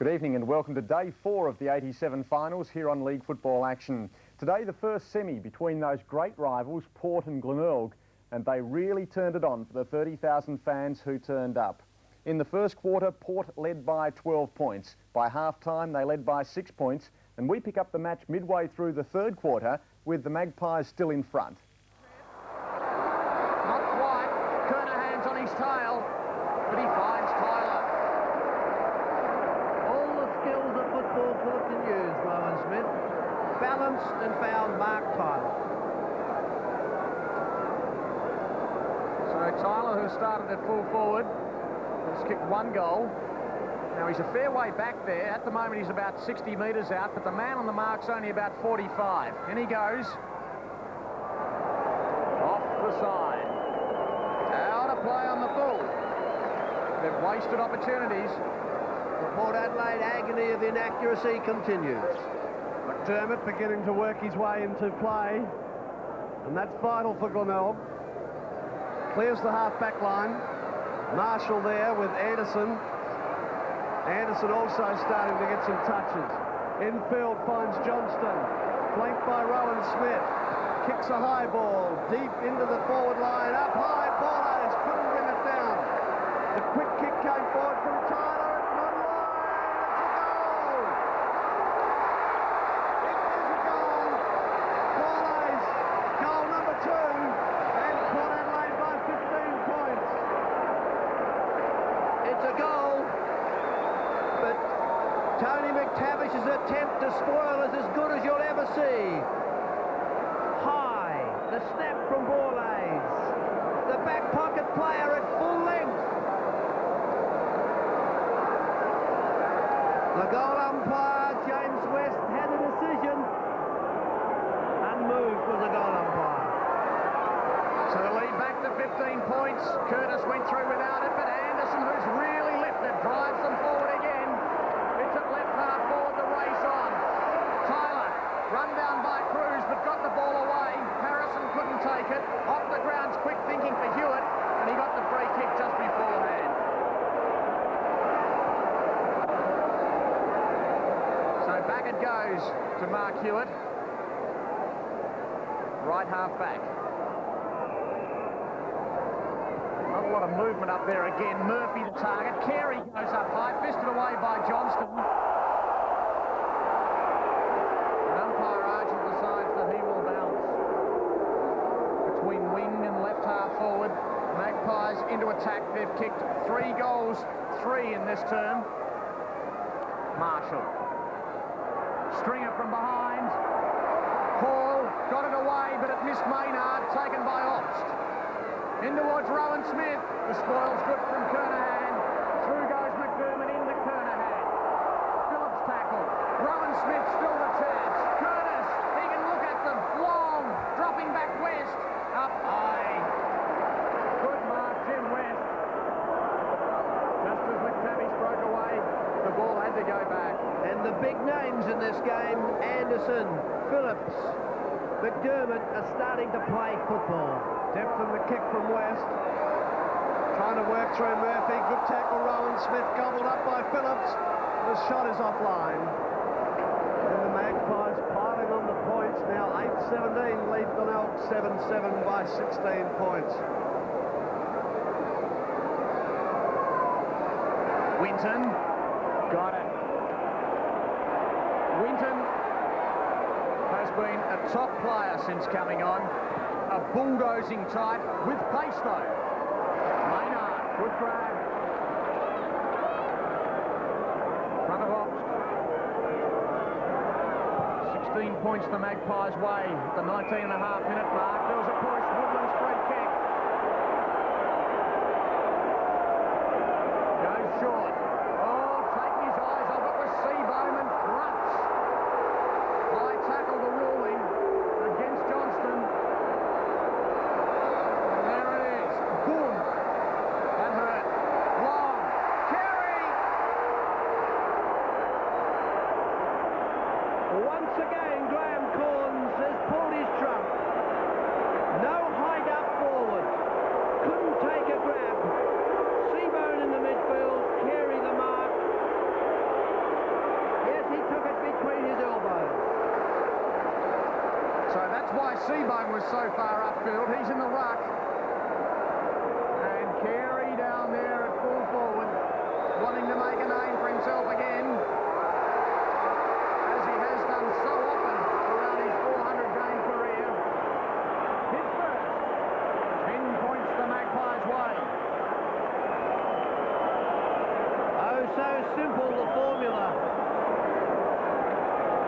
Good evening and welcome to day 4 of the 87 finals here on League Football Action. Today the first semi between those great rivals, Port and Glenelg, and they really turned it on for the 30,000 fans who turned up. In the first quarter, Port led by 12 points. By half-time, they led by 6 points, and we pick up the match midway through the third quarter with the Magpies still in front. Not quite. Kernahan's on his tail, but he finds Tyler. All the skills of football Philip can use, Rowan Smith. Balanced and found Mark Tyler. So Tyler, who started at full forward, has kicked 1 goal. Now he's a fair way back there. At the moment he's about 60 metres out, but the man on the mark's only about 45. In he goes. Off the side. Out of play on the full. They've wasted opportunities. The Port Adelaide agony of inaccuracy continues. McDermott beginning to work his way into play, and that's vital for Glenelg. Clears the half-back line. Marshall there with Anderson. Anderson also starting to get some touches. Infield finds Johnston. Flanked by Rowan Smith. Kicks a high ball deep into the forward line. Up high, Borlace couldn't bring it down. The quick kick came forward from Tyler. It's not line. It's a goal. It is a goal. Borlace, goal number 2. And Port Adelaide by 15 points. It's a goal. But Tony McTavish's attempt to spoil is as good as you'll ever see. High, the snap from Borlace. The back pocket player at full length. The goal umpire, James West, had a decision. Unmoved was the goal umpire. So the lead back to 15 points. Curtis went through without it, but Anderson, who's really lifted, drives them forward again. It's at left half forward, the race on. Tyler, run down by Cruz, but got the ball away. Harrison couldn't take it. Off the ground's quick thinking for Hewitt, and he got the free kick just beforehand. So back it goes to Mark Hewitt. Right half back. Not a lot of movement up there again. Murphy the target. Carey goes up high, fisted away by Johnston. And umpire Argent decides that he will bounce between wing and left half forward. Magpies into attack. They've kicked 3 goals, 3 in this term. Marshall. Stringer from behind. Hall got it away, but it missed Maynard, taken by Obst. In towards Rowan Smith. The spoil's good from Kernahan. Through goes McDermott into Kernahan. Phillips tackle. Rowan Smith still the chance. Curtis, he can look at them. Long, dropping back West. Up high. Good mark, Jim West. Just as McTavish broke away, the ball had to go back. And the big names in this game, Anderson, Phillips, McDermott are starting to play football. Depth in the kick from West. Trying to work through Murphy. Good tackle, Rowan Smith, gobbled up by Phillips. The shot is offline. And the Magpies piling on the points. Now 8-17, lead Glenelg 7-7 by 16 points. Winton got it. Winton has been a top player since coming on. A bulldozing type with pace though. Maynard, good grab. Front of Obst. 16 points the Magpies' way. The 19.5-minute mark. There was a push. Woodlands free kick. Goes short. Oh, taking his eyes off it was Seebohm and Darren. High tackle the ruling against Johnston. And there it is. Boom. That hurt. Long. Carey. Once again, Graham Corns has pulled his trump. No hide up forward. Seebohm was so far upfield, he's in the ruck. And Carey down there at full forward, wanting to make a name for himself again, as he has done so often throughout his 400-game career. Hit first, 10 points the Magpies' way. Oh, so simple, the formula.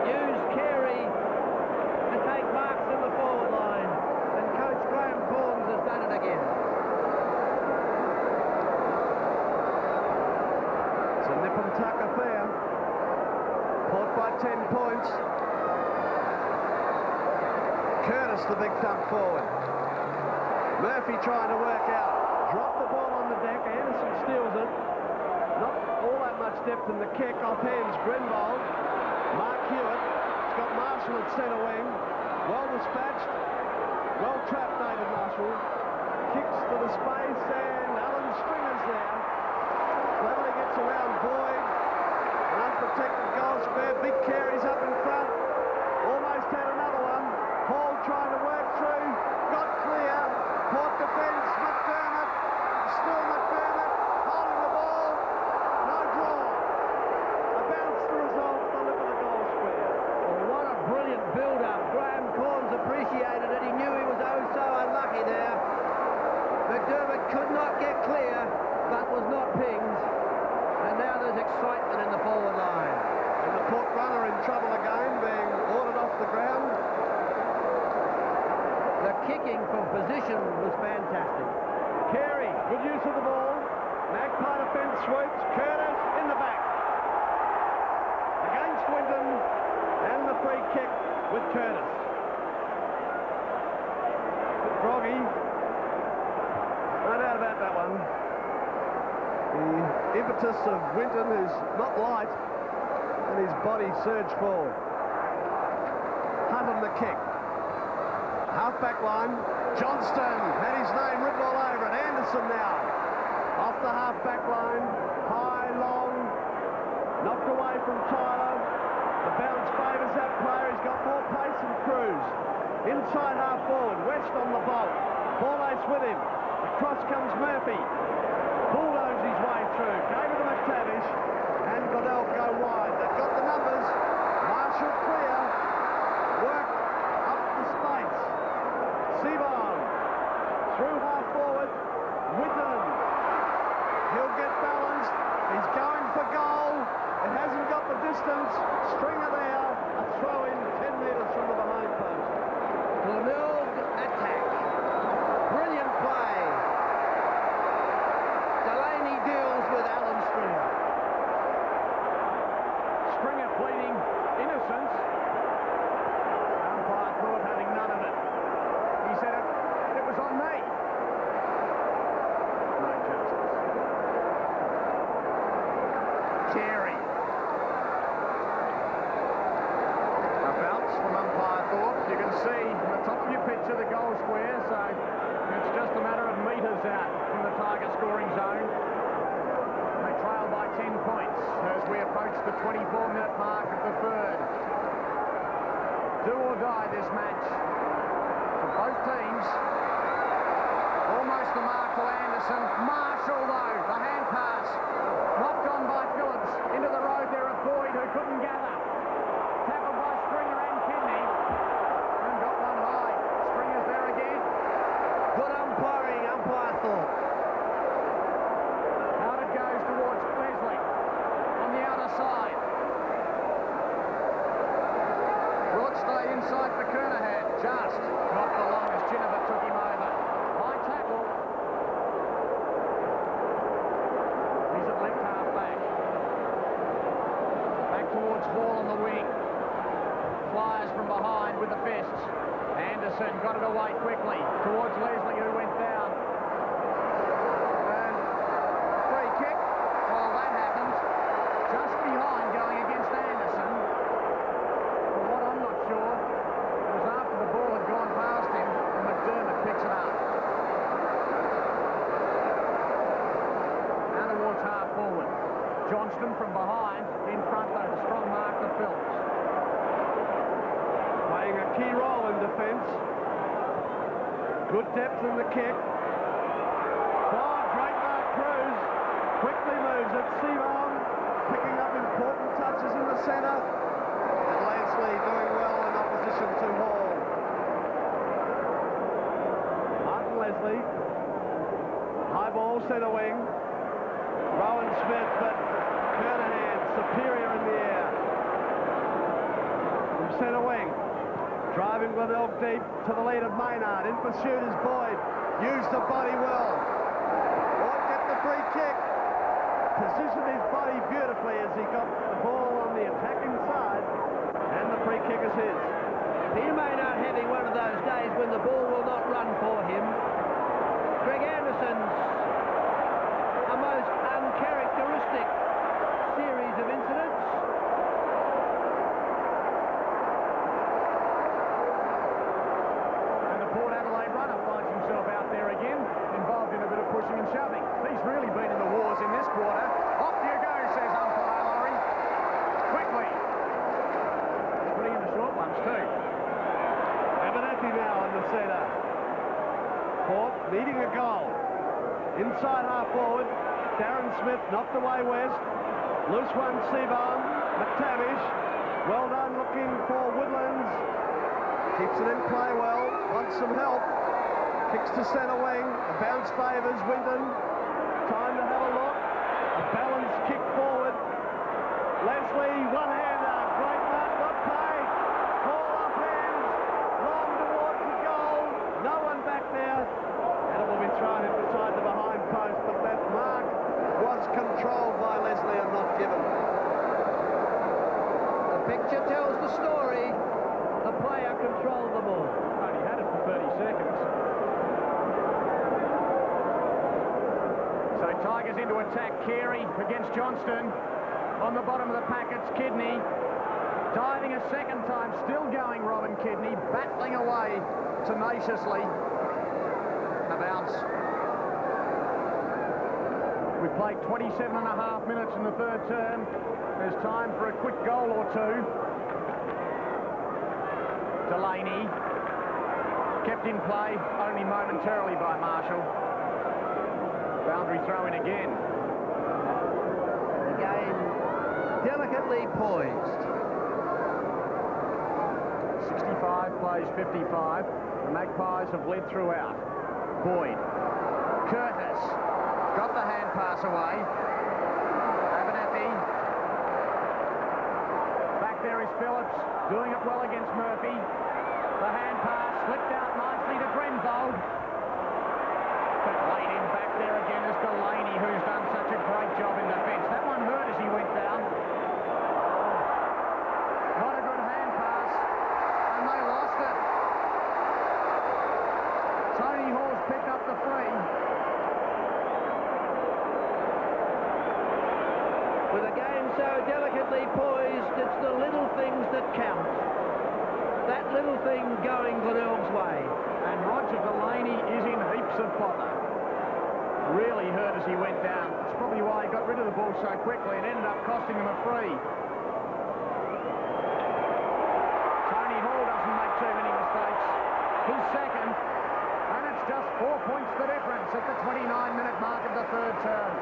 Use Carey to take marks in the forward line, and Coach Graham Corns has done it again. It's a nip and tuck affair. Caught by 10 points. Curtis, the big thump forward. Murphy trying to work out. Drop the ball on the deck. Anderson steals it. Not all that much depth in the kick. Off hands Grenbold. Mark Hewitt. He's got Marshall at centre wing. Well dispatched. Well trapped, David Marshall. Kicks to the space, and Alan Stringer's there. Cleverly gets around Boyd. An unprotected goal square. Big Carey's up in front. Almost had another one. Hall trying to work through. Got clear. Caught defence. McDermott. Still McDermott. Holding the ball. No draw. A bounce the result. The lip of the goal square. Well, what a brilliant build-up. Graham Corns appreciated it. He knew he was oh so unlucky there. McDermott could not get clear, but was not pinged. And now there's excitement in the forward line. And the Port runner in trouble again, being ordered off the ground. The kicking from position was fantastic. Carey, good use of the ball. Magpie defence swoops. Curtis in the back. Against Winton, and the free kick with Curtis. Bit groggy. No doubt about that one. The impetus of Winton is not light, and his body surged forward. Hutton the kick. Half-back line. Johnston had his name written all over it. Anderson now. Off the half-back line. High, long. Knocked away from Tyler. The bounce favours that player. He's got more pace than Cruz. Inside half forward. West on the bolt. Borlace with him. Across comes Murphy. Bulldoze his way through. Gave it to McTavish. And Glenelg go wide. They've got the numbers. Marshall clear. Work up the space. Seebohm. Through half forward. Whitton. He'll get balanced. He's going for goal. It hasn't got the distance. Stringer there. A throw in 10 metres from the behind post. Glenelg attack. Brilliant play. Delaney deals with Alan Stringer. Stringer pleading innocence. Umpire thought having none of it. He said it was on me. No justice. Carey. A bounce from umpire thought. You can see on the top of your picture the goal square, so it's just a matter of metres out from the target scoring zone. They trail by 10 points as we approach the 24-minute mark of the third. Do or die this match for both teams. Almost the mark to Anderson. Marshall though, the hand pass. Knocked on by Phillips. Into the road there at Boyd, who couldn't gather. Tackled by Stringer and Kidney. And got one high. Stringer's there again. Good umpiring, umpire thought. Out it goes towards Leslie. On the outer side. Broad stay inside for Kernahan. Just not for long as Ginever took him over. High tackle. He's at left half back. Back towards Hall on the wing. Flyers from behind with the fists. Anderson got it away quickly towards Leslie, who went down. And free kick. Well, that happened just behind going against Anderson. But what I'm not sure was after the ball had gone past him, and McDermott picks it up. Now towards half forward. Johnston from behind, in front though, the strong mark to Phillips. Playing a key role in defence. Good depth in the kick. Oh, great mark, Cruz. Quickly moves it. Seebohm picking up important touches in the centre. And Leslie doing well in opposition to Hall. Martin Leslie. High ball, centre wing. Rowan Smith, but Kernahan superior in the air. From centre wing. Driving Glenelg deep to the lead of Maynard. In pursuit is Boyd. Used the body well. Won't get the free kick. Positioned his body beautifully as he got the ball on the attacking side. And the free kick is his. Peter Maynard having one of those days when the ball will not run for him. Greg Anderson's a most uncharacteristic series of incidents. And the Port Adelaide runner finds himself out there again, involved in a bit of pushing and shoving. He's really been in the wars in this quarter. Off you go, says umpire Laurie. Quickly. He's putting in the short ones too. Abernathy now in the centre. Port needing a goal. Inside half forward. Darren Smith knocked away west. Loose one, Seebohm. McTavish. Well done looking for Woodlands. Keeps it in play well. Wants some help. Kicks to centre wing. A bounce favours Wyndham. Time to have a look. A balanced kick forward. Leslie, one-hander. Great mark, not paid. Ball off hands. Long towards the goal. No one back there. And it will be thrown inside the behind post. But that mark was controlled by Leslie and not given. The picture tells the story. The player controlled the ball. Only had it for 30 seconds. So Tigers into attack. Carey against Johnston. On the bottom of the packets, Kidney. Diving a second time, still going Robin Kidney. Battling away tenaciously. A bounce. We played 27.5 minutes in the third term. There's time for a quick goal or two. Delaney. Kept in play only momentarily by Marshall. Boundary throw in again. The game delicately poised. 65 plays 55. The Magpies have led throughout. Boyd. Curtis. Got the hand pass away. Abernathy. Back there is Phillips. Doing it well against Murphy. The hand pass slipped out nicely to Grenvold. But laid in back there again is Delaney, who's done such a great job in defence. That one hurt as he went down. Not a good hand pass. And they lost it. Tony Hall's picked up the free. With a game so delicately poised, it's the little things that count. That little thing going Glenelg's way. And Roger Delaney is in heaps of bother. Really hurt as he went down. It's probably why he got rid of the ball so quickly and ended up costing him a free. Tony Hall doesn't make too many mistakes. His second. And it's just 4 points the difference at the 29-minute mark of the third term.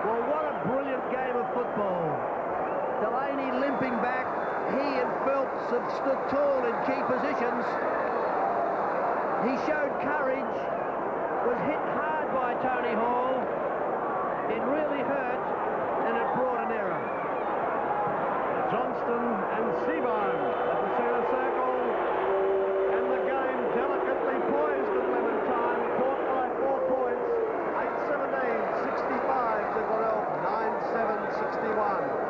Well, what a brilliant game of football. Delaney limping back. He and Phelps have stood tall in key positions. He showed courage. Was hit hard by Tony Hall. It really hurt, and it brought an error. Johnston and Seebohm at the centre circle. And the game delicately poised at lemon time. Caught by 4 points. 8-17, 65 to Glenelg. 9-7, 61.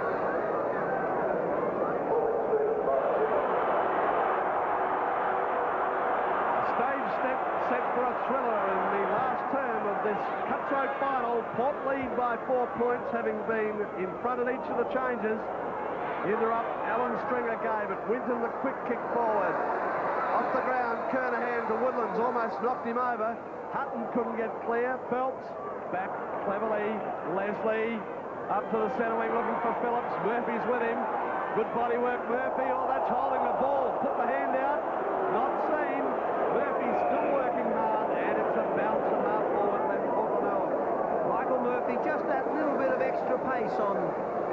Set for a thriller in the last term of this cutthroat final. Port lead by 4 points, having been in front of each of the changes. Interrupt, Alan Stringer gave it. Winton the quick kick forward. Off the ground, Kernahan to Woodlands, almost knocked him over. Hutton couldn't get clear. Phelps back cleverly. Leslie up to the centre wing looking for Phillips. Murphy's with him. Good body work, Murphy. Oh, that's holding the ball. Put the hand out. Not seen. Murphy's still working hard, and it's a bounce and half forward then for Glenelg. Michael Murphy, just that little bit of extra pace on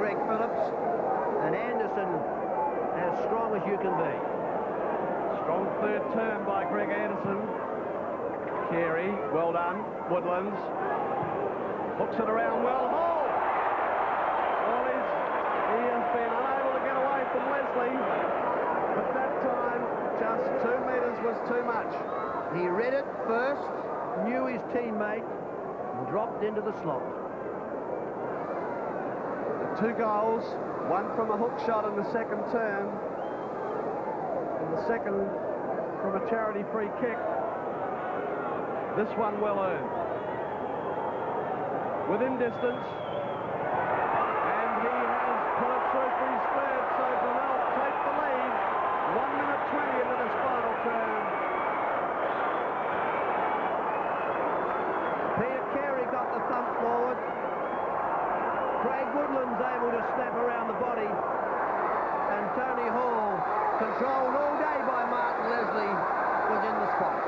Greg Phillips, and Anderson as strong as you can be. Strong third turn by Greg Anderson. Carey, well done. Woodlands hooks it around well. Hall! Well, he has been unable to get away from Leslie, but that time just 2 metres was too much. He read it first, knew his teammate, and dropped into the slot. 2 goals, one from a hook shot in the second turn, and the second from a charity free kick. This one well earned. Within distance, and he has put it through for his third, so Glenelg take the lead. 1 minute 20 into this final turn. Peter Carey got the thump forward. Craig Woodlands able to snap around the body, and Tony Hall, controlled all day by Martin Leslie, was in the spot.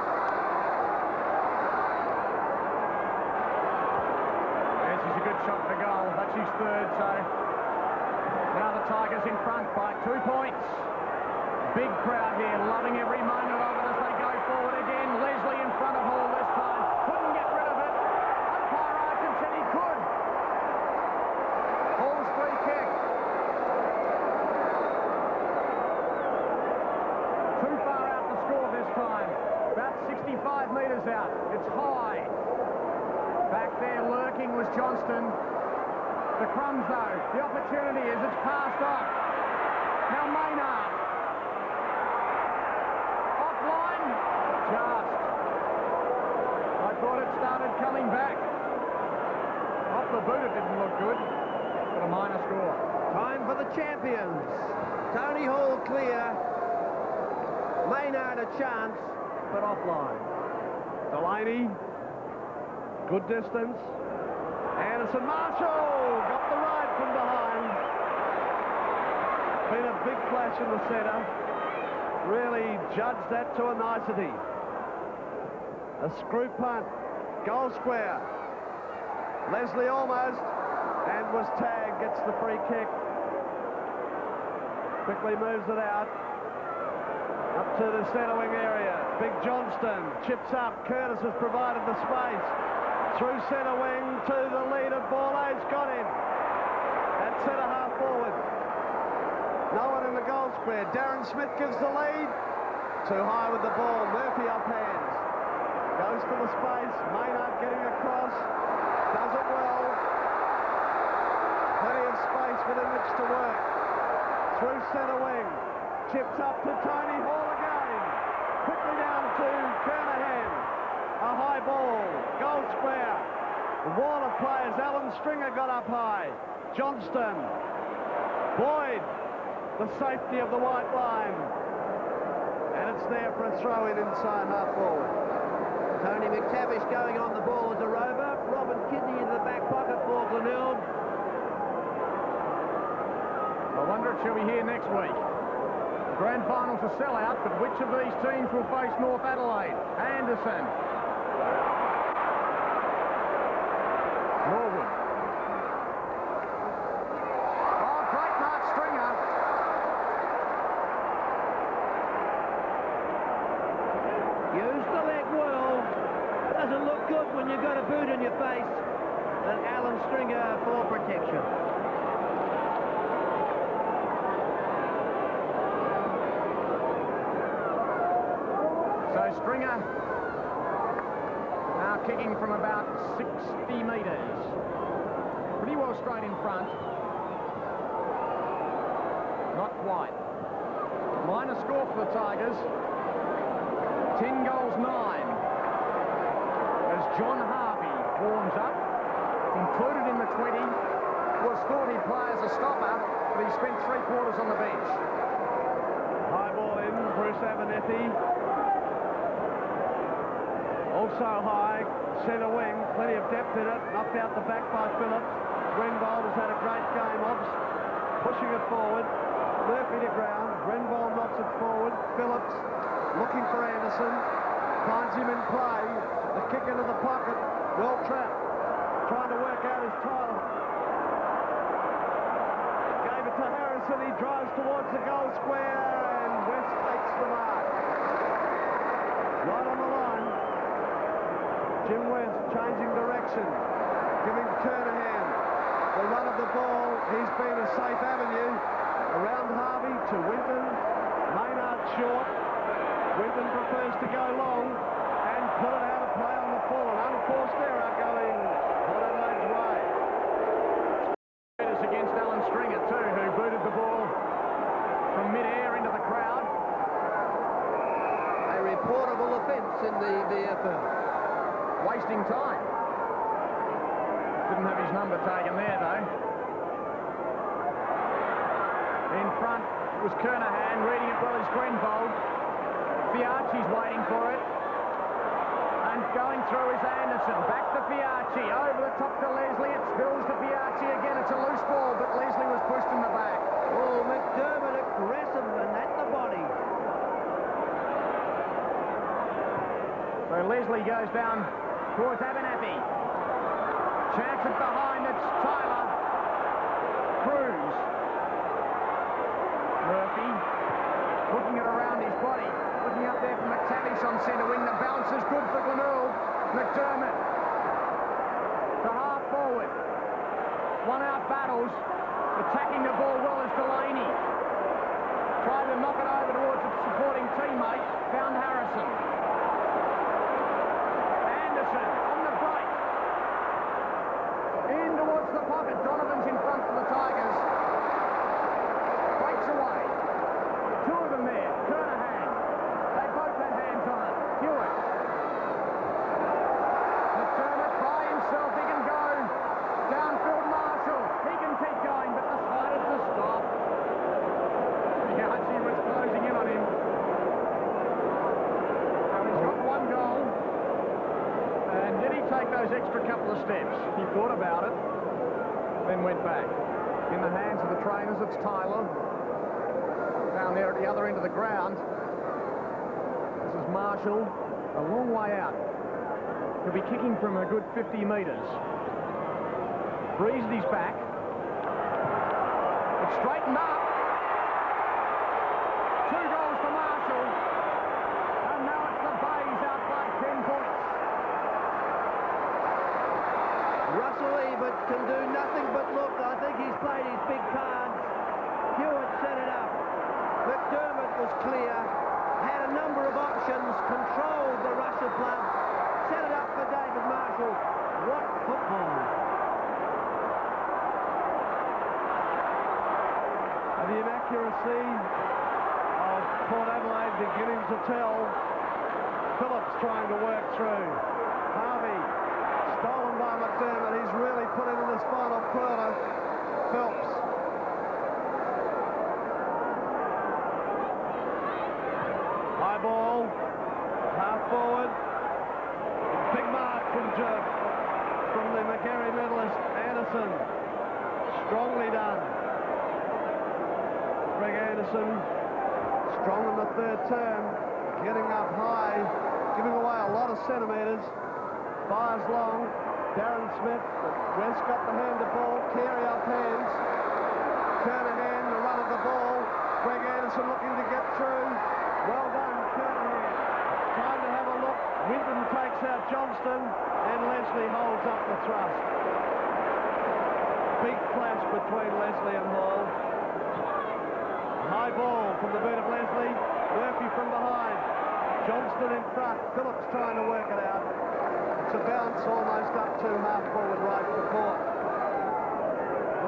This is a good shot for goal. That's his third, so now the Tigers in front by 2 points. Big crowd here, loving every moment of it as they go forward again. Leslie in front of Hall this time. Couldn't get rid of it. Umpire Arkin said he could. Hall's free kick. Too far out to score this time. About 65 metres out. It's high. Back there lurking was Johnston. The crumbs though. The opportunity is it's passed off. Now Maynard. Offline. Just. I thought it started coming back. Off the boot it didn't look good. But a minor score. Time for the champions. Tony Hall clear. Maynard a chance, but offline. Delaney, good distance. Anderson Marshall got the ride from behind. Been a big flash in the centre. Really judged that to a nicety. A screw punt, goal square. Leslie almost, and was tagged, gets the free kick. Quickly moves it out. Up to the centre wing area. Big Johnston chips up. Curtis has provided the space. Through centre wing to the leader. Borlace got him. At centre half forward. No one in the goal square. Darren Smith gives the lead. Too high with the ball. Murphy up hands. Goes to the space. Maynard getting across. Does it well. Plenty of space within which to work. Through centre wing. Chips up to Tony Hall again. Quickly down to Kernahan. A high ball. Goal square. The wall of players. Alan Stringer got up high. Johnston. Boyd. The safety of the white line. And it's there for a throw in inside half forward. Tony McTavish going on the ball as a rover. Robin Kidney into the back pocket for Glenelg. I wonder if she'll be here next week. Grand final's a sellout, but which of these teams will face North Adelaide? Anderson. Norwood. Oh, great Mark Stringer. Use the leg well. Doesn't look good when you've got a boot in your face. And Alan Stringer for protection. Stringer now kicking from about 60 metres. Pretty well straight in front. Not quite. Minor score for the Tigers. 10 goals, 9. As John Harvey warms up, included in the 20, was thought he'd play as a stopper, but he spent 3/4 on the bench. High ball in, Bruce Abernethy. Also high, centre wing, plenty of depth in it, knocked out the back by Phillips. Greenwald has had a great game, Obbs pushing it forward. Murphy to ground, Grenville knocks it forward. Phillips looking for Anderson. Finds him in play. The kick into the pocket. Well trapped. Trying to work out his Tyler. Gave it to Harrison. He drives towards the goal square and West takes the mark. Right on the line. Jim West changing direction. Giving Kernahan the run of the ball. He's been a safe avenue. Around Harvey to Winton. Maynard short. Winton prefers to go long and put it out of play on the full. An unforced error going Port Adelaide's way. It's against Alan Stringer too, who booted the ball from mid-air into the crowd. A reportable offence in the VFL. Wasting time. Didn't have his number taken there though. In front was Kernahan, reading it well as Grenville. Fiarchi's waiting for it. And going through is Anderson. Back to Fiarchi. Over the top to Leslie. It spills to Fiarchi again. It's a loose ball, but Leslie was pushed in the back. Oh, McDermott aggressive and at the body. So Leslie goes down towards Abernathy. Chance it behind. It's Tyler. Cruz. Murphy looking it around his body. Looking up there for McTavish on centre wing. The bounce is good for Glenelg. McDermott. The half forward. One out battles. Attacking the ball well as Delaney. Tried to knock it over towards its supporting teammate. Found Harrison. Anderson on the break. In towards the pocket. Donovan's in front for the Tigers. Breaks away. Two of them there. Kernahan. They both had hands on it. Hewitt. McDermott by himself. He can go. Downfield Marshall. He can keep going, but decided to stop. Archie was closing in on him. Now he's got one goal. And did he take those extra couple of steps? He thought about it, then went back. In the hands of the trainers, it's Tyler. Down there at the other end of the ground. This is Marshall, a long way out. He'll be kicking from a good 50 metres. Breezed his back. It's straightened up. 2 goals for Marshall. And now it's the Bays out by 10 points. Russell Ebert can do nothing but look. I think he's played his big cards. Hewitt set it up. McDermott was clear. Had a number of options. Controlled the rush of blood. Set it up for David Marshall. What football. And the inaccuracy of Port Adelaide beginning to tell. Phillips trying to work through. Harvey, stolen by McDermott. He's really put it in this final quarter. Phelps. High ball. Half forward. Big mark from the McGarry medalist, Anderson. Strongly done. Greg Anderson, strong in the third term, getting up high, giving away a lot of centimetres. Fires long. Darren Smith, West got the hand of ball. Carey up hands. Kernahan, the run of the ball. Greg Anderson looking to get through. Well done, Kernahan. Time to have a look. Winton takes out Johnston, and Leslie holds up the thrust. Big clash between Leslie and Hall. High ball from the boot of Leslie. Murphy from behind. Johnston in front. Phillips trying to work it out. It's a bounce almost up to half forward right for Port.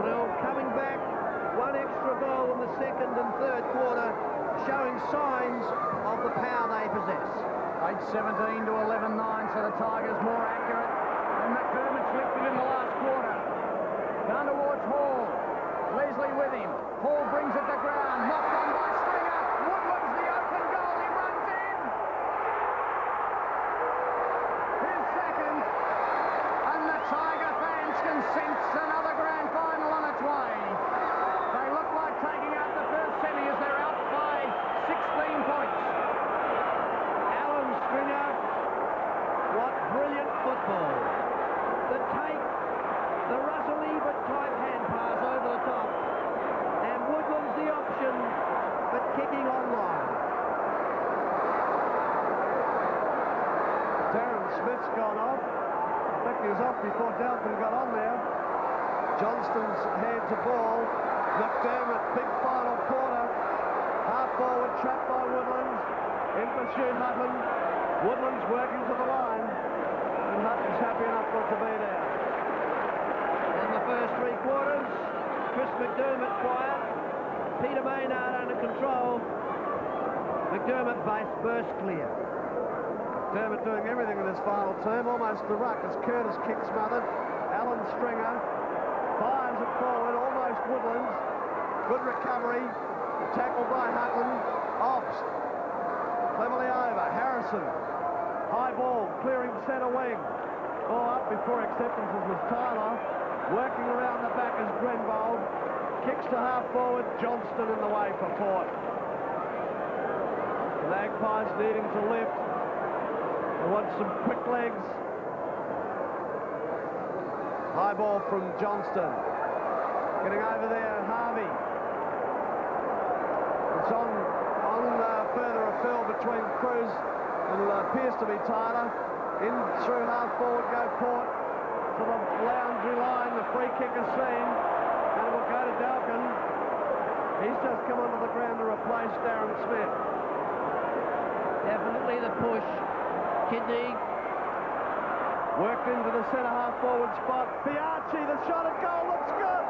Well, coming back. One extra goal in the second and third quarter, showing signs of the power they possess. 8-17 to 11-9, so the Tigers more accurate. And McDermott's lifted in the last quarter. Down towards Hall. Leslie with him. Hall brings it to ground. Knocked on by Stringer. Woodlands the open goal. He runs in. His second. And the Tiger fans can sense another grand final on its way. They look like taking out the first semi as they're out 5 He was off before Dalton got on there. Johnston's hands a ball. McDermott, big final quarter. Half forward, trapped by Woodlands. In pursuit, Hutton. Woodlands working to the line. And Hutton's happy enough not to be there. In the first 3 quarters, Chris McDermott quiet. Peter Maynard under control. McDermott base burst clear. McDermott doing everything in this final term, almost the ruck as Curtis kick smothered. Alan Stringer fires it forward, almost Woodlands. Good recovery. Tackled by Hutton. Ops. Cleverly over. Harrison. High ball, clearing centre wing. Ball up before acceptances was Tyler. Working around the back is Grenvold. Kicks to half forward. Johnston in the way for Port. The Magpies needing to lift. They want some quick legs. High ball from Johnston. Getting over there, Harvey. It's on further afield between Cruz and appears to be Tyler. In through half forward go Port to the boundary line. The free kick is seen. And it will go to Dalkin. He's just come onto the ground to replace Darren Smith. Definitely the push. Kidney. Worked into the centre half forward spot. Biaggi, the shot at goal looks good.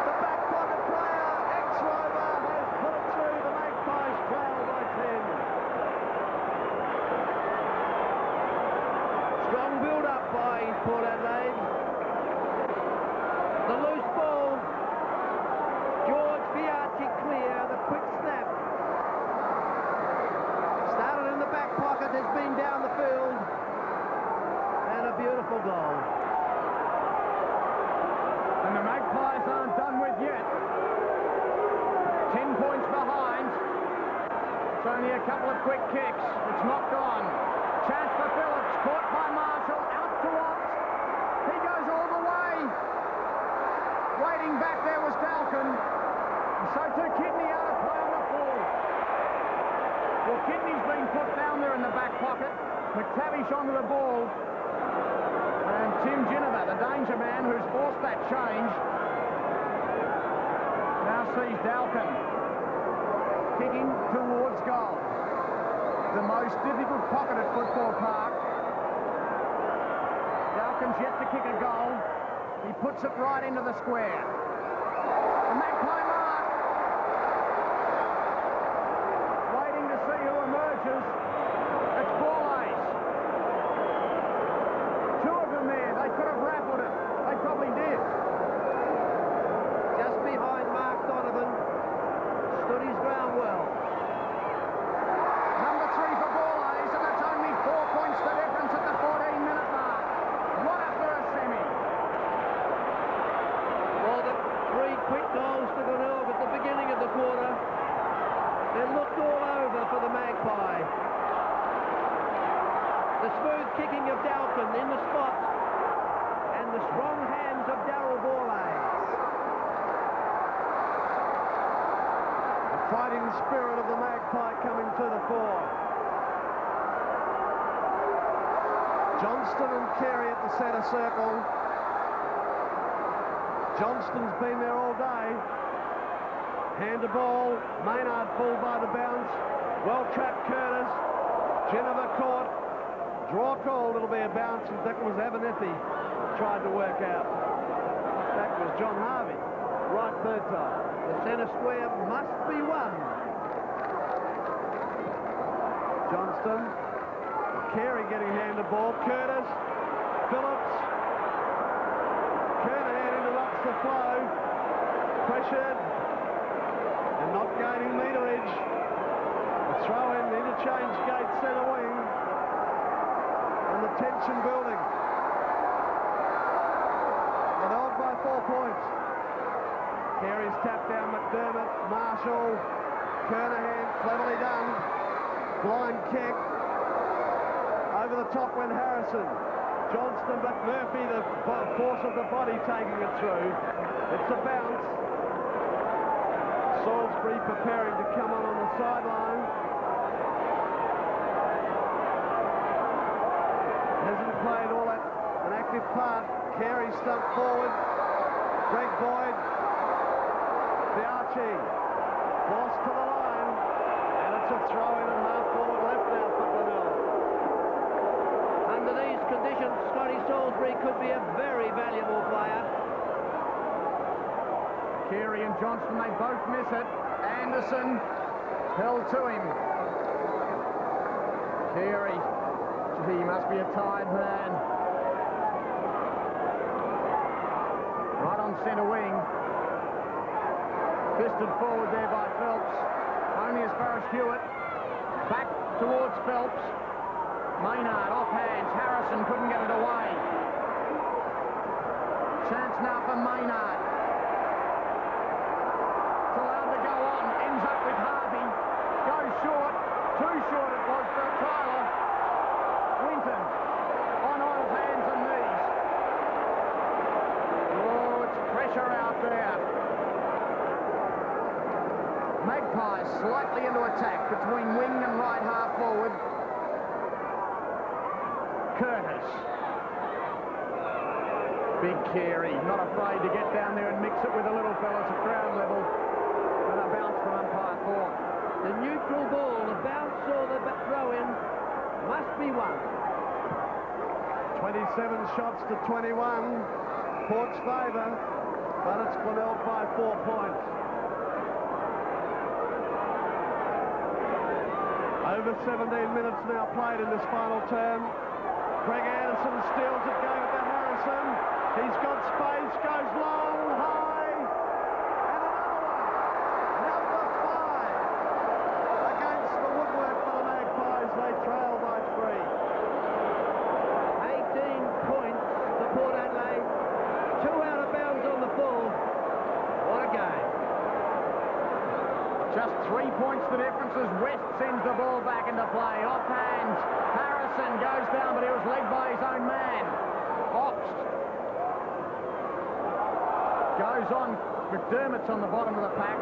The back pocket player, ex-Rover, has put it through. The Magpies trail by 10. Strong build-up by Port Adelaide. The loose ball. George Biaggi clear. The quick snap. Started in the back pocket. Has been down the field. And a beautiful goal. And the Magpies aren't done with yet. 10 points behind. It's only a couple of quick kicks. It's knocked on. Chance for Phillips. Caught by Marshall. Out to Watts. He goes all the way. Waiting back there was Dalkin. And so too Kidney out of play on the full. Well, Kidney's been put down there in the back pocket. McTavish onto the ball. And Tim Ginever, the danger man who's forced that change, now sees Dalkin kicking towards goal. The most difficult pocket at Football Park. Dalkin's yet to kick a goal. He puts it right into the square. The Magpie mark. Waiting to see who emerges. It's Borlace. Two of them there. They could have raffled it. They probably did. Just behind Mark Donovan. Stood his ground well. Number 3 for Borlace, and that's only 4 points the difference at the 14-minute mark. What a first semi. Well, the 3 quick goals to Glenelg at the beginning of the quarter. It looked all over for the Magpie. The smooth kicking of Dalkin in the spot, and the strong hands of Darryl Borlace. The fighting spirit of the Magpie coming to the fore. Johnston and Carey at the centre circle. Johnston's been there all day. Hand the ball. Maynard pulled by the bounce. Well trapped Curtis. Ginever caught. Draw called. It'll be a bounce. And that was Abernethy tried to work out. That was John Harvey. Right third time. The centre square must be won. Johnston. Carey getting hand the ball. Curtis. Phillips. Kernahan interrupts the flow. Pressured. And not gaining meterage. The throw in, the interchange gate centre wing. And the tension building. Glenelg by 4 points. Carey's tapped down McDermott. Marshall. Kernahan, cleverly done. Blind kick. Over the top went Harrison. Johnston, but Murphy, the force of the body taking it through. It's a bounce. Salisbury preparing to come on the sideline. Hasn't played all that an active part. Carey stumped forward. Greg Boyd. Biaggi. Forced to the line. And it's a throw-in at half-forward left now for Glenelg. Under these conditions, Scotty Salisbury could be a very valuable player. Carey and Johnston, they both miss it. Anderson held to him. Carey, gee, he must be a tired man. Right on centre wing. Fisted forward there by Phelps. Only as far as Hewitt. Back towards Phelps. Maynard off hands. Harrison couldn't get it away. Chance now for Maynard. It's allowed to go on. Ends up with Harvey. Goes short. Too short it was for Tyler. Winton on all hands and knees. Oh, it's pressure out there. Magpies slightly into attack between wing and right half forward. Curtis. Big Carey, not afraid to get down there and mix it with the little fellas at ground level. And a bounce from umpire 4. The neutral ball, the bounce or the throw-in, must be won. 27 shots to 21. Port's favour, but it's Glenelg by 4 points. Over 17 minutes now played in this final term. Greg Anderson steals it, going to Harrison. He's got space, goes long, high, and another one. Number 5 against the woodwork for the Magpies. They trail by 3. 18 points for Port Adelaide. 2 out of bounds on the full. What a game. Just 3 points the difference as West sends the ball back into play. Off hands. Harrison goes down, but he was legged by his own man. Obst. Goes on. McDermott's on the bottom of the pack.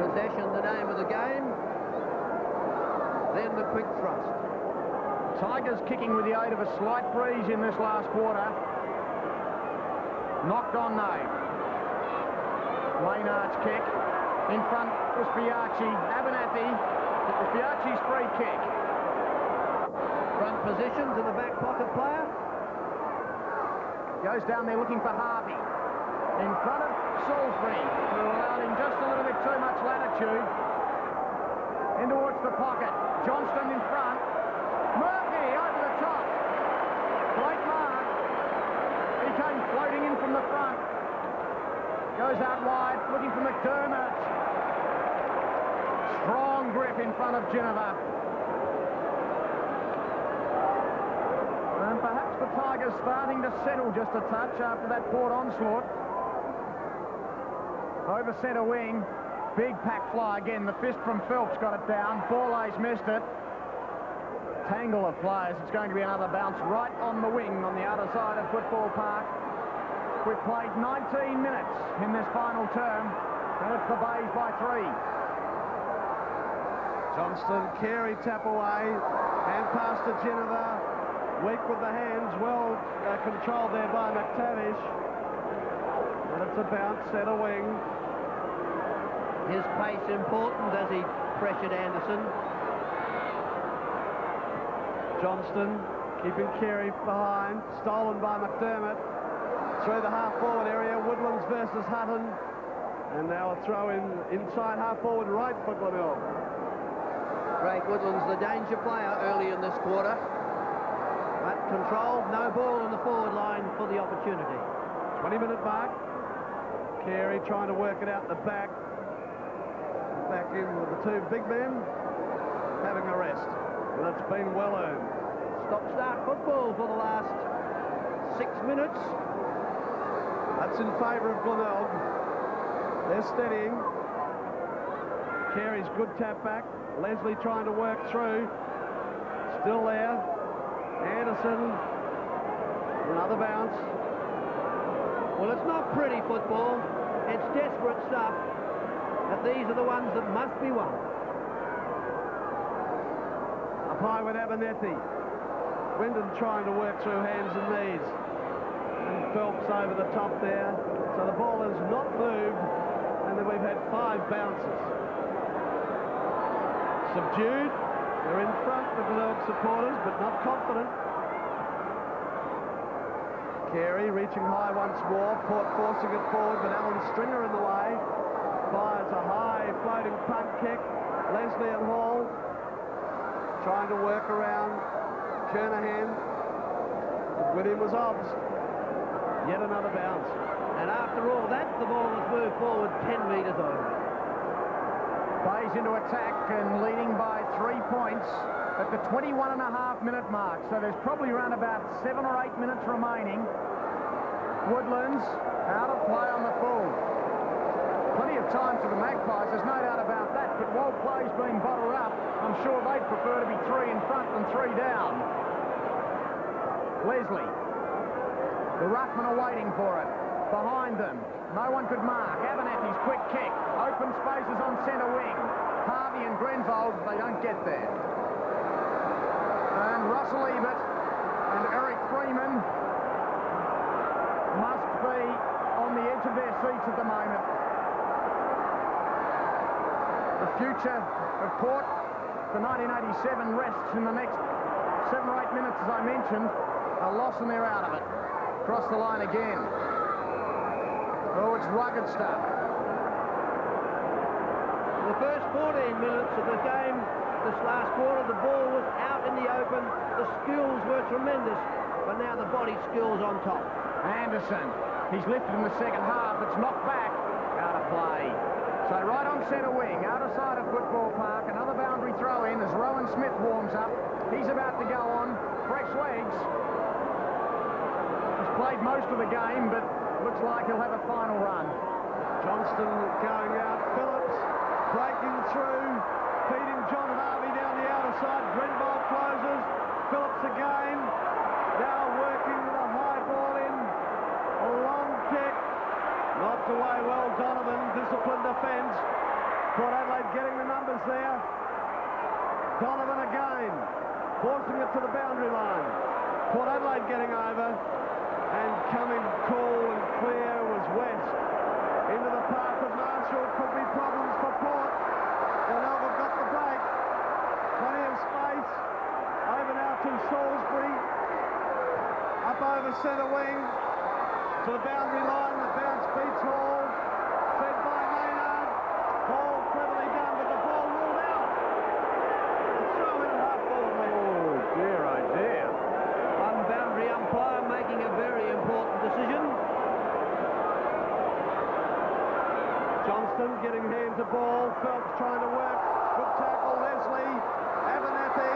Possession, the name of the game. Then the quick thrust. Tigers kicking with the aid of a slight breeze in this last quarter. Knocked on though. Maynard's kick. In front was Biaggi. Abernathy. It was Biaggi's free kick. Front positions in the back pocket player. Goes down there looking for Harvey. In front of Salisbury, who allowed him just a little bit too much latitude. In towards the pocket. Johnston in front. Murphy over the top. Great mark. He came floating in from the front. Goes out wide, looking for McDermott. Strong grip in front of Ginever. And perhaps the Tigers starting to settle just a touch after that Port onslaught. Over centre wing. Big pack fly again. The fist from Phelps got it down. Borlace missed it. Tangle of players. It's going to be another bounce right on the wing on the other side of Football Park. We've played 19 minutes in this final term, and it's the Bays by 3. Johnston, Carey tap away, hand pass to Ginever. Weak with the hands, well controlled there by McTavish. And it's a bounce, centre wing. His pace important as he pressured Anderson. Johnston keeping Carey behind, stolen by McDermott. Through the half-forward area, Woodlands versus Hutton. And now a throw in inside half-forward right for Glenelg. Craig Woodlands, the danger player early in this quarter. But control, no ball on the forward line for the opportunity. 20-minute mark. Carey trying to work it out the back. Back in with the 2 big men. Having a rest. And it's been well earned. Stop-start football for the last 6 minutes. That's in favour of Glenelg. They're steadying. Carey's good tap back. Leslie trying to work through. Still there. Anderson. Another bounce. Well, it's not pretty football. It's desperate stuff. But these are the ones that must be won. Up high with Abernethy. Wyndham trying to work through hands and knees. And Phelps over the top there. So the ball has not moved, and then we've had 5 bounces. Subdued. They're in front, the Glenelg supporters, but not confident. Carey reaching high once more, Port forcing it forward, but Alan Stringer in the way. Fires a high floating punt kick. Leslie and Hall trying to work around Kernahan. William was obs. Yet another bounce. And after all that, the ball has moved forward 10 metres over. Plays into attack and leading by 3 points at the 21.5-minute mark. So there's probably around about 7 or 8 minutes remaining. Woodlands out of play on the full. Plenty of time for the Magpies, there's no doubt about that, but while play's being bottled up, I'm sure they'd prefer to be 3 in front than 3 down. Leslie. The ruckmen are waiting for it. Behind them, no one could mark. Abernethy's quick kick. Open spaces on centre wing. Harvey and Grenvold, they don't get there. And Russell Ebert and Eric Freeman must be on the edge of their seats at the moment. The future of Port for 1987 rests in the next 7 or 8 minutes, as I mentioned. A loss and they're out of it. Cross the line again. Oh, it's rugged stuff. The first 14 minutes of the game, this last quarter, the ball was out in the open. The skills were tremendous, but now the body skills on top. Anderson, he's lifted in the second half. It's knocked back. Out of play. So right on centre wing, outer side of Football Park, another boundary throw in as Rowan Smith warms up. He's about to go on. Fresh legs. He's played most of the game, but looks like he'll have a final run. Johnston going out. Phillips breaking through, feeding John Harvey down the outer side. Grenvold closes. Phillips again. Now working the high ball in. A long kick. Knocked away well, Donovan. Disciplined defence. Port Adelaide getting the numbers there. Donovan again. Forcing it to the boundary line. Port Adelaide getting over. And coming cool and clear was West. Into the path of Marshall. Could be problems for Port. Glenelg have got the break. Plenty of space. Over now to Salisbury. Up over centre wing. To the boundary line. The bounce beats Hall. Fed by Maynard. Hall cleverly done, but the ball ruled out. The throw in at half forward. Oh, dear, oh dear. One boundary umpire making a very important decision. Johnston getting hand to ball. Phelps trying to work. Good tackle. Leslie. Abernethy.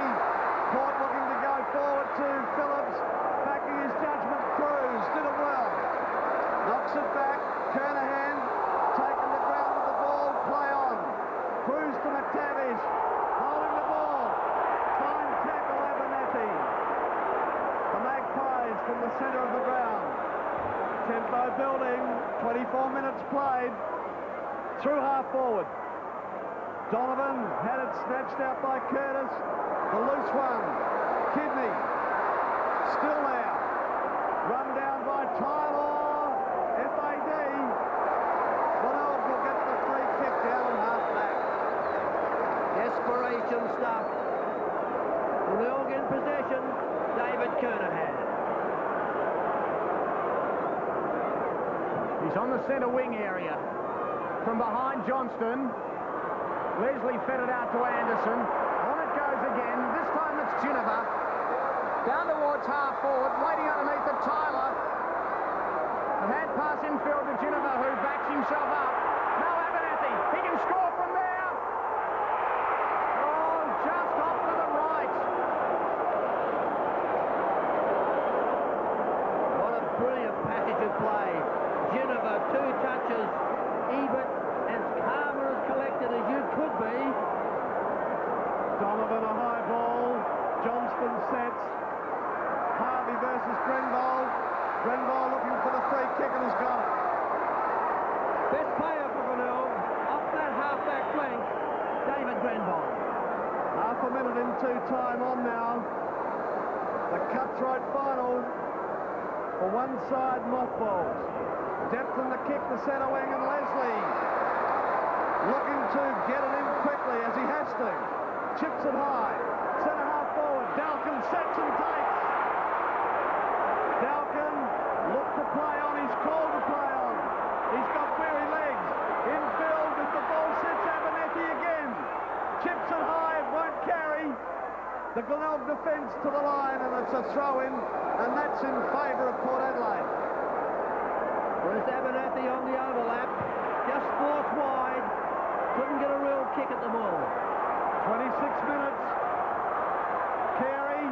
Port looking to go forward to Phillips. Backing his judgment. Cruz did it well. Knocks it back. Kernahan taking the ground with the ball. Play on. Cruz to McTavish. Holding the ball. Fine tackle. Abernethy. The Magpies from the centre of the ground. Tempo building. 24 minutes played. Through half forward. Donovan had it snatched out by Curtis. The loose one. Kidney. Still there. Run down by Tyler. FAD. Glenelg will get the free kick down and half back. Desperation stuff. Glenelg in possession. David Kernahan. He's on the centre wing area. From behind Johnston. Leslie fed it out to Anderson. On it goes again. This time it's Ginever. Down towards half forward. Waiting underneath it, Tyler. A hand pass infield to Ginever, who backs himself up. Now Abernethy. He can score from there. Oh, just off to the right. What a brilliant passage of play. Ginever, 2 touches. Ebert as calm as collected as you could be. Donovan a high ball. Johnston sets. Harvey versus Grenvold. Grenvold looking for the free kick and has got it. Best player for Glenelg off that half-back flank, David Grenvold. Half a minute into time on now. The cutthroat final for one side, mothballs. Depth in the kick to centre wing, and Leslie looking to get it in quickly as he has to. Chips it high. Centre half forward. Dalkin sets and takes. Dalkin looked to play on. He's called to play on. He's got weary legs. Infield as the ball sits Abernethy again. Chips it high. It won't carry. The Glenelg defence to the line, and it's a throw-in, and that's in favour of Port Adelaide. Where's Abernethy on the overlap? Just forced wide. Couldn't get a real kick at the ball. 26 minutes. Carey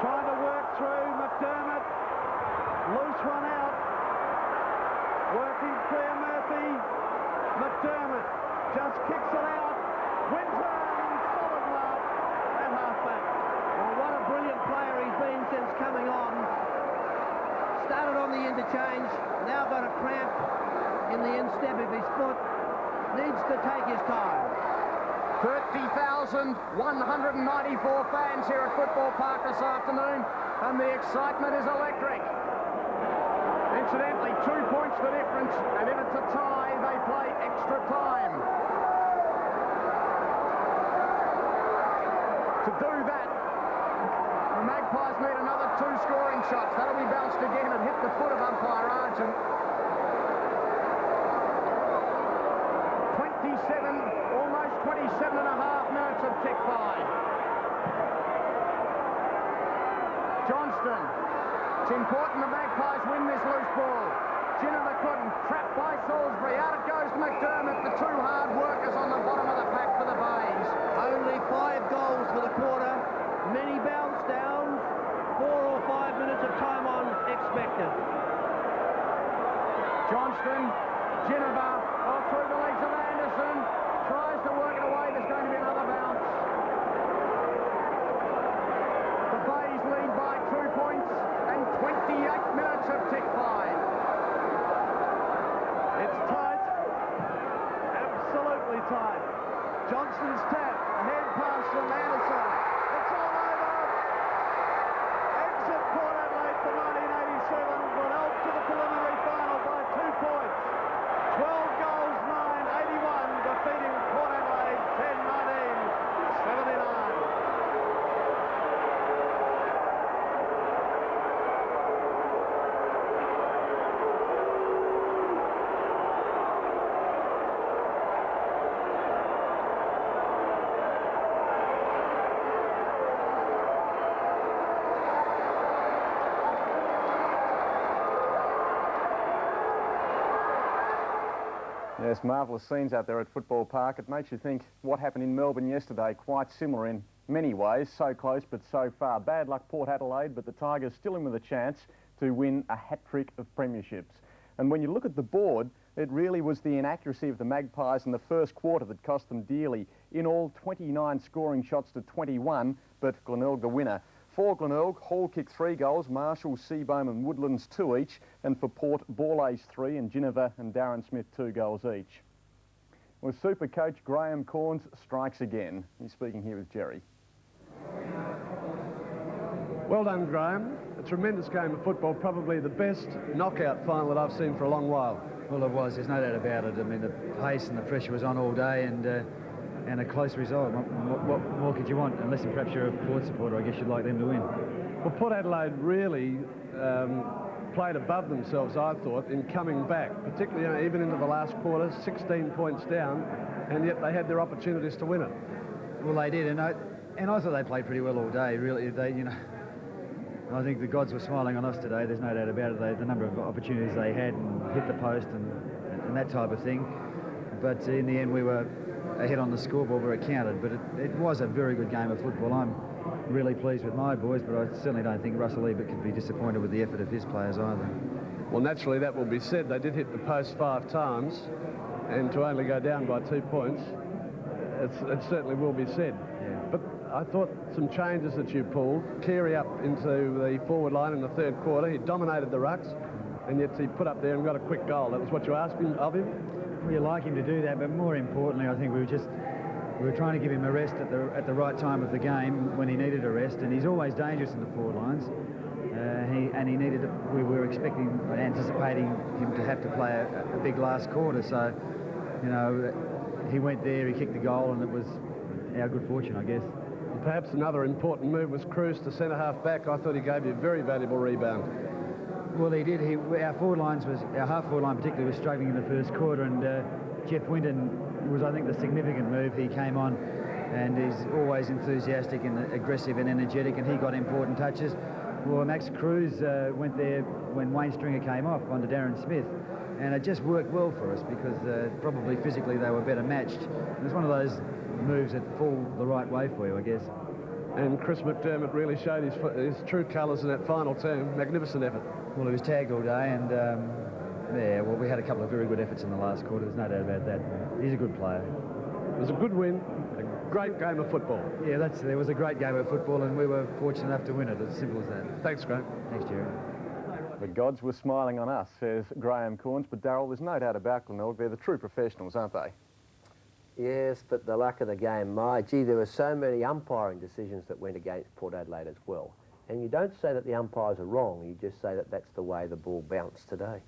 trying to work through. McDermott. Loose one out. Working clear Murphy. McDermott just kicks it out. Winter and solid mark at half-back. Well, what a brilliant player he's been since coming on. Started on the interchange. Now got a cramp in the instep of his foot. Needs to take his time. 30,194 fans here at Football Park this afternoon, and the excitement is electric. Incidentally, 2 points the difference, and if it's a tie, they play extra time. To do that, the Magpies need another 2 scoring shots. That'll be bounced again and hit the foot of umpire Argent. almost 27 and a half minutes of tick by. Johnston. It's important the Magpies win this loose ball. Ginever couldn't. Trapped by Salisbury. Out it goes to McDermott. The 2 hard workers on the bottom of the pack for the Bays. Only 5 goals for the quarter. Many bounce downs. 4 or 5 minutes of time on expected. Johnston. Ginever. Through the legs of Anderson. Tries to work it away. There's going to be another bounce. The Bays lead by 2 points and 28 minutes of tick by. It's tight. Absolutely tight. Johnston's tap. A hand pass from Anderson. It's all over. Exit Port Adelaide for 1987. Glenelg to the preliminary final by 2 points. 12 goals, 9-81, defeating Port Adelaide 10-19, 79. Yes, marvellous scenes out there at Football Park. It makes you think what happened in Melbourne yesterday, quite similar in many ways. So close but so far. Bad luck Port Adelaide, but the Tigers still in with a chance to win a hat-trick of premierships. And when you look at the board, it really was the inaccuracy of the Magpies in the first quarter that cost them dearly. In all, 29 scoring shots to 21, but Glenelg the winner. For Glenelg, Hall kicked 3 goals, Marshall, Seebohm and Woodlands 2 each, and for Port, Borlace 3 and Ginever and Darren Smith 2 goals each. Well, Super Coach Graham Corns strikes again. He's speaking here with Jerry. Well done, Graham. A tremendous game of football, probably the best knockout final that I've seen for a long while. Well, it was. There's no doubt about it. I mean, the pace and the pressure was on all day, and a close result. What more could you want? Unless perhaps you're a Port supporter, I guess you'd like them to win. Well, Port Adelaide really played above themselves, I thought, in coming back, particularly even into the last quarter, 16 points down, and yet they had their opportunities to win it. Well, they did, and I thought they played pretty well all day. Really, I think the gods were smiling on us today. There's no doubt about it. The number of opportunities they had and hit the post and that type of thing. But in the end, we were ahead on the scoreboard where it counted. But it was a very good game of football. I'm really pleased with my boys, but I certainly don't think Russell Ebert could be disappointed with the effort of his players either. Well, naturally, that will be said. They did hit the post 5 times, and to only go down by 2 points, it certainly will be said. Yeah. But I thought some changes that you pulled, Carey up into the forward line in the third quarter. He dominated the rucks, and yet he put up there and got a quick goal. That was what you asked of him? We like him to do that, but more importantly, I think we we were trying to give him a rest at the right time of the game when he needed a rest, and he's always dangerous in the forward lines. He needed. We were anticipating him to have to play a big last quarter. So, you know, he went there, he kicked the goal, and it was our good fortune, I guess. Perhaps another important move was Cruz to centre half back. I thought he gave you a very valuable rebound. Well, he did. Our half forward line particularly was struggling in the first quarter, and Jeff Winton was, I think, the significant move. He came on, and he's always enthusiastic and aggressive and energetic, and he got important touches. Well, Max Cruz went there when Wayne Stringer came off onto Darren Smith, and it just worked well for us because probably physically they were better matched. It was one of those moves that fall the right way for you, I guess. And Chris McDermott really showed his true colours in that final term. Magnificent effort. Well, he was tagged all day, and yeah, well, we had a couple of very good efforts in the last quarter. There's no doubt about that. He's a good player. It was a good win, a great game of football. Yeah, there was a great game of football, and we were fortunate enough to win it. As simple as that. Thanks, Graham. Thanks, Jerry. The gods were smiling on us, says Graham Corns, but Darryl, there's no doubt about Glenelg. They're the true professionals, aren't they? Yes, but the luck of the game, there were so many umpiring decisions that went against Port Adelaide as well. And you don't say that the umpires are wrong, you just say that that's the way the ball bounced today.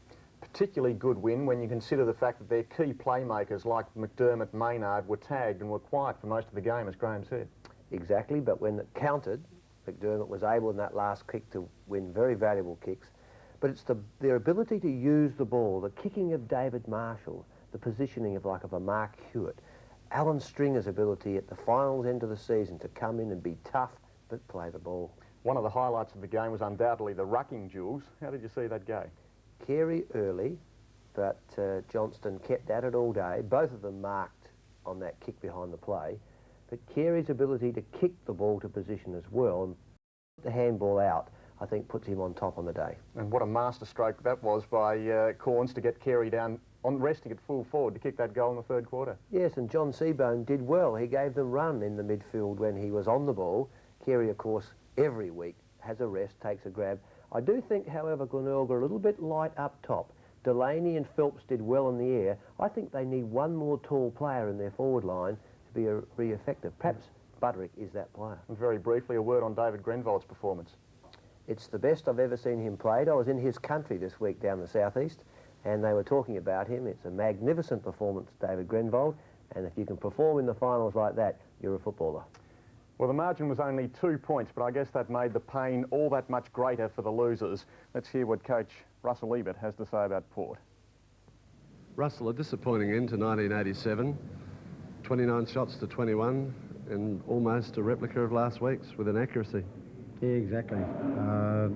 Particularly good win when you consider the fact that their key playmakers like McDermott, Maynard were tagged and were quiet for most of the game, as Graham said. Exactly, but when it counted, McDermott was able in that last kick to win very valuable kicks. But it's their ability to use the ball, the kicking of David Marshall, the positioning of a Mark Hewitt, Alan Stringer's ability at the finals end of the season to come in and be tough but play the ball. One of the highlights of the game was undoubtedly the rucking duels. How did you see that go? Carey early, but Johnston kept at it all day. Both of them marked on that kick behind the play. But Carey's ability to kick the ball to position as well and put the handball out, I think, puts him on top on the day. And what a masterstroke that was by Corns to get Carey down on resting at full forward to kick that goal in the third quarter. Yes, and John Seebohm did well. He gave them run in the midfield when he was on the ball. Carey, of course, every week has a rest, takes a grab. I do think, however, Glenelg are a little bit light up top. Delaney and Phelps did well in the air. I think they need one more tall player in their forward line to be really effective. Perhaps Budrick is that player. And very briefly, a word on David Grenvold's performance. It's the best I've ever seen him played. I was in his country this week down the southeast, and they were talking about him. It's a magnificent performance, David Grenvold, and if you can perform in the finals like that, you're a footballer. Well, the margin was only 2 points, but I guess that made the pain all that much greater for the losers. Let's hear what coach Russell Ebert has to say about Port. Russell, a disappointing end to 1987. 29 shots to 21, and almost a replica of last week's with an accuracy. Yeah, exactly.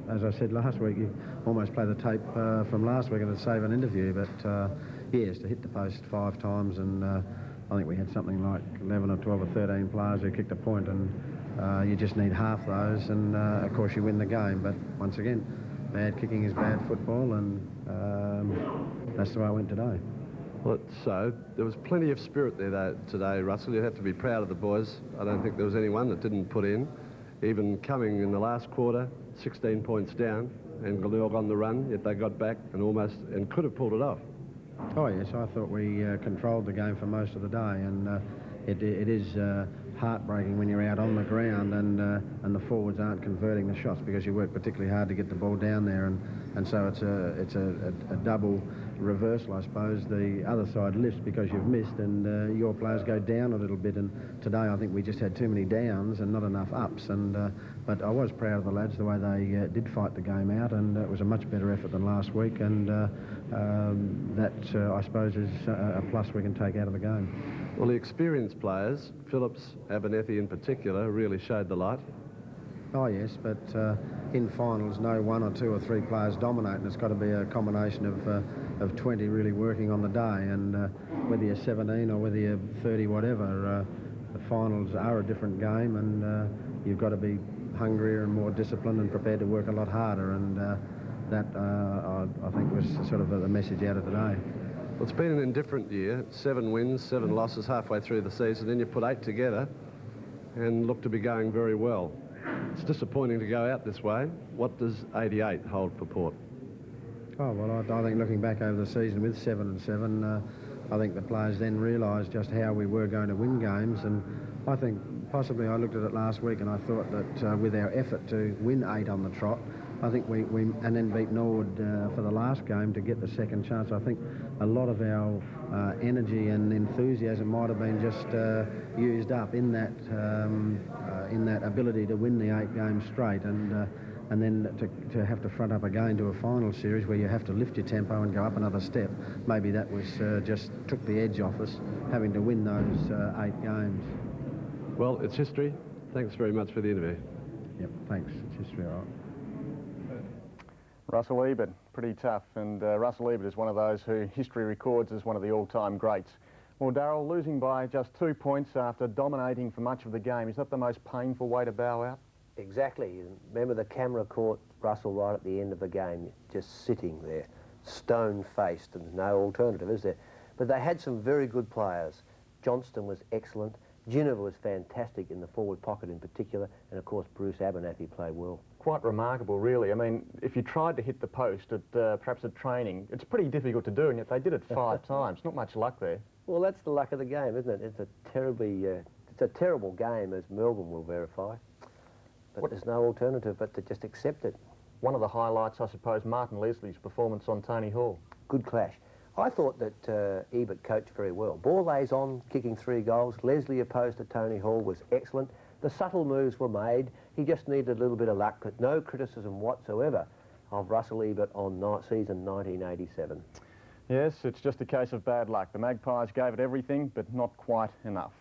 As I said last week, you almost play the tape from last week and it'd save an interview, but yes, to hit the post 5 times, and I think we had something like 11 or 12 or 13 players who kicked a point, and you just need half those, and of course you win the game. But once again, bad kicking is bad football, and that's the way it went today. Well, so there was plenty of spirit there today, Russell. You have to be proud of the boys. I don't think there was anyone that didn't put in. Even coming in the last quarter, 16 points down, and Glenelg on the run, yet they got back and could have pulled it off. Oh yes, I thought we controlled the game for most of the day, and it is heartbreaking when you're out on the ground and the forwards aren't converting the shots because you work particularly hard to get the ball down there, and so it's a double reversal, I suppose. The other side lifts because you've missed, and your players go down a little bit. And today I think we just had too many downs and not enough ups. But I was proud of the lads the way they did fight the game out, and it was a much better effort than last week. And that I suppose is a plus we can take out of the game. Well, the experienced players, Phillips, Abernethy in particular, really showed the light. Oh yes, but in finals, no 1 or 2 or 3 players dominate, and it's got to be a combination of 20 really working on the day. And whether you're 17 or whether you're 30, whatever, the finals are a different game, and you've got to be hungrier and more disciplined and prepared to work a lot harder. And that I think was sort of the message out of today. Well, it's been an indifferent year. 7 wins, 7 losses halfway through the season. Then you put 8 together and look to be going very well. It's disappointing to go out this way. What does 88 hold for Port? Oh, well, I think looking back over the season with 7 and 7, I think the players then realised just how we were going to win games, and I think possibly I looked at it last week and I thought that with our effort to win 8 on the trot, I think we and then beat Norwood for the last game to get the second chance. I think a lot of our energy and enthusiasm might have been just used up in that ability to win the 8 games straight, and then to have to front up again to a final series where you have to lift your tempo and go up another step. Maybe that was just took the edge off us, having to win those 8 games. Well, it's history. Thanks very much for the interview. Yep, thanks. It's history, all right. Russell Ebert, pretty tough, and Russell Ebert is one of those who history records as one of the all-time greats. Well, Darryl, losing by just 2 points after dominating for much of the game, is that the most painful way to bow out? Exactly. Remember, the camera caught Russell right at the end of the game, just sitting there, stone-faced, and no alternative, is there? But they had some very good players. Johnston was excellent. Ginever was fantastic in the forward pocket in particular, and of course Bruce Abernathy played well. Quite remarkable, really. I mean, if you tried to hit the post at perhaps at training, it's pretty difficult to do, and yet they did it 5 times. Not much luck there. Well, that's the luck of the game, isn't it? It's a terrible game, as Melbourne will verify. But there's no alternative but to just accept it. One of the highlights, I suppose, Martin Leslie's performance on Tony Hall. Good clash. I thought that Ebert coached very well. Borlace on, kicking 3 goals. Leslie opposed to Tony Hall was excellent. The subtle moves were made. He just needed a little bit of luck, but no criticism whatsoever of Russell Ebert on season 1987. Yes, it's just a case of bad luck. The Magpies gave it everything, but not quite enough.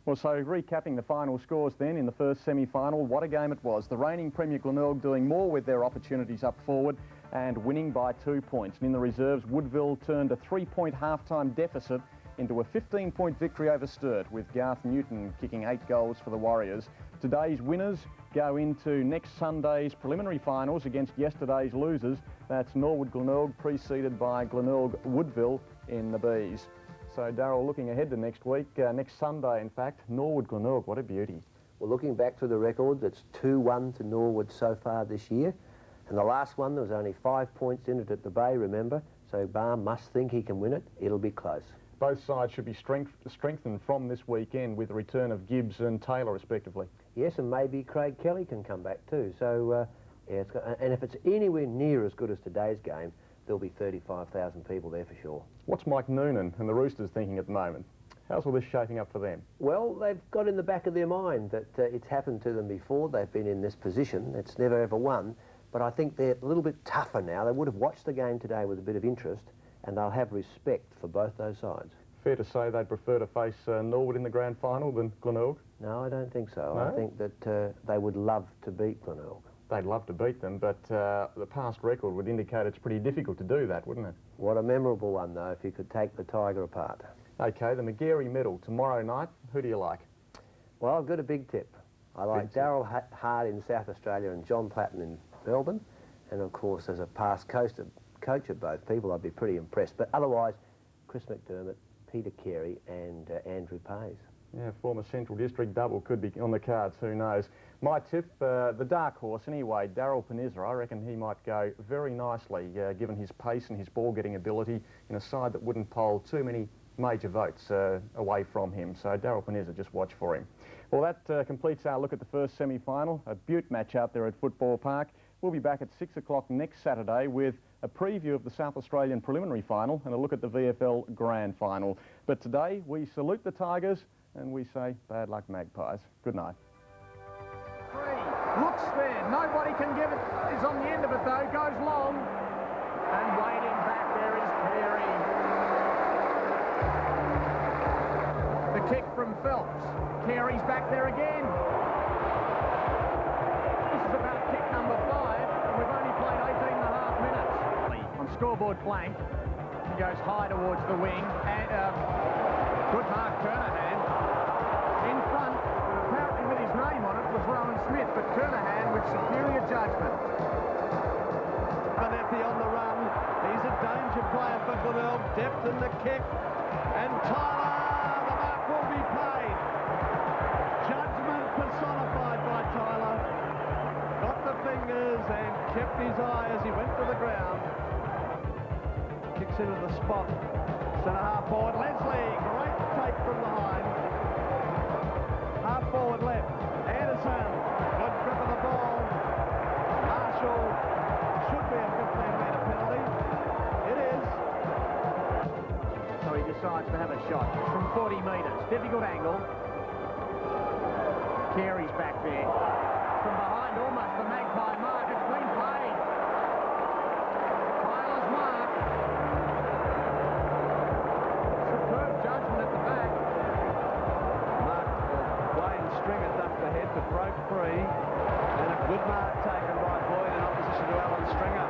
Well, so recapping the final scores then in the first semi-final, what a game it was. The reigning Premier Glenelg doing more with their opportunities up forward and winning by 2 points. And in the reserves, Woodville turned a 3-point half-time deficit into a 15-point victory over Sturt, with Garth Newton kicking 8 goals for the Warriors. Today's winners go into next Sunday's preliminary finals against yesterday's losers. That's Norwood Glenelg, preceded by Glenelg Woodville in the Bs. So, Darryl, looking ahead to next week, next Sunday, in fact, Norwood Glenelg, what a beauty. Well, looking back through the records, it's 2-1 to Norwood so far this year. And the last one, there was only 5 points in it at the Bay, remember? So Barr must think he can win it. It'll be close. Both sides should be strengthened from this weekend with the return of Gibbs and Taylor, respectively. Yes, and maybe Craig Kelly can come back too. So, yeah, and if it's anywhere near as good as today's game, there'll be 35,000 people there for sure. What's Mike Noonan and the Roosters thinking at the moment? How's all this shaping up for them? Well, they've got in the back of their mind that it's happened to them before. They've been in this position. It's never ever won. But I think they're a little bit tougher now. They would have watched the game today with a bit of interest, and they'll have respect for both those sides. Fair to say they'd prefer to face Norwood in the grand final than Glenelg? No, I don't think so. No? I think that they would love to beat Glenelg. They'd love to beat them, but the past record would indicate it's pretty difficult to do that, wouldn't it? What a memorable one, though, if you could take the Tiger apart. OK, the McGarry Medal tomorrow night. Who do you like? Well, I've got a big tip. I like Darryl Hart in South Australia and John Platten in Melbourne. And, of course, as a past coach of both people, I'd be pretty impressed. But otherwise, Chris McDermott, Peter Carey and Andrew Pays. Yeah, former Central District double could be on the cards, who knows. My tip, the dark horse anyway, Daryl Panizza, I reckon he might go very nicely, given his pace and his ball-getting ability in a side that wouldn't poll too many major votes away from him. So Daryl Panizza, just watch for him. Well, that completes our look at the first semi-final, a beaut match out there at Football Park. We'll be back at 6 o'clock next Saturday with a preview of the South Australian preliminary final and a look at the VFL Grand Final. But today, we salute the Tigers and we say bad luck, Magpies. Good night. Looks there. Nobody can give it. Is on the end of it, though. Goes long. And waiting back there is Carey. The kick from Phelps. Carey's back there again. This is about kick number 5. And we've only played 18 and a half minutes. On scoreboard flank. He goes high towards the wing. And good mark, Kernahan. In front, apparently with his name on it, was Rowan Smith, but Kernahan with superior judgment. Abernathy on the run. He's a danger player for Glenelg. Depth in the kick. And Tyler, the mark will be paid. Judgment personified by Tyler. Got the fingers and kept his eye as he went to the ground. Kicks into the spot. Centre-half forward, Leslie, great take from behind. Half forward left, Anderson, good grip of the ball. Marshall, should be a 15-metre penalty. It is. So he decides to have a shot from 40 metres. Difficult angle. Carey's back there. From behind, almost the Magpie mark. It's been played. Tyler's mark. Superb judgment at the back. Mark, Wayne Stringer ducked ahead but broke free. And a good mark taken by Boyd in opposition to Alan Stringer.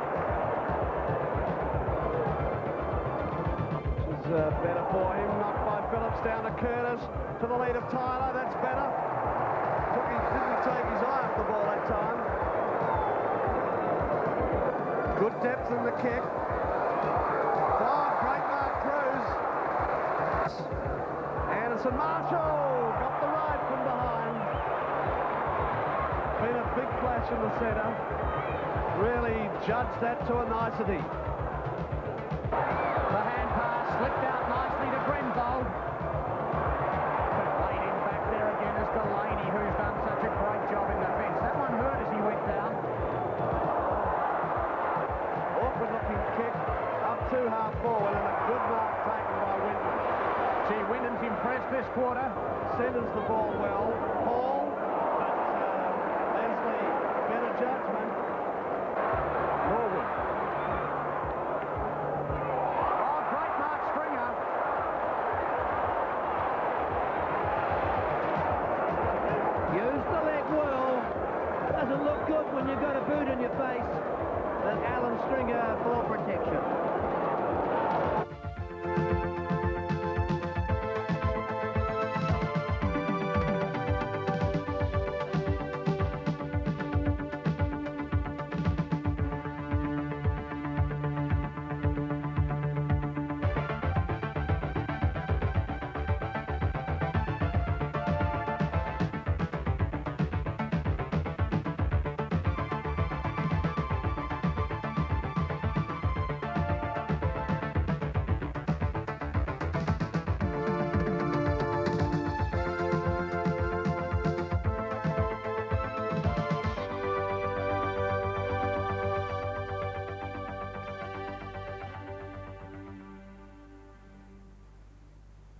This is better for him. Knocked by Phillips down to Curtis. To the lead of Tyler. That's better. Didn't take his eye off the ball that time. Good depth in the kick. Oh, great mark, Cruz. Anderson Marshall got the ride from behind. Been a big flash in the centre. Really judged that to a nicety. The hand pass slipped out nicely to Grenfold. Laid in back there again is Delaney, who's done such a great job in defence. That one hurt as he went down. Awkward looking kick up to half forward and a good mark taken by Wyndham. Gee, Wyndham's impressed this quarter. Centres the ball well. Hall, but Leslie, better judgment. Norwood. Oh, great mark, Stringer. Use the leg well. Doesn't look good when you've got a boot in your face. And Alan Stringer for protection.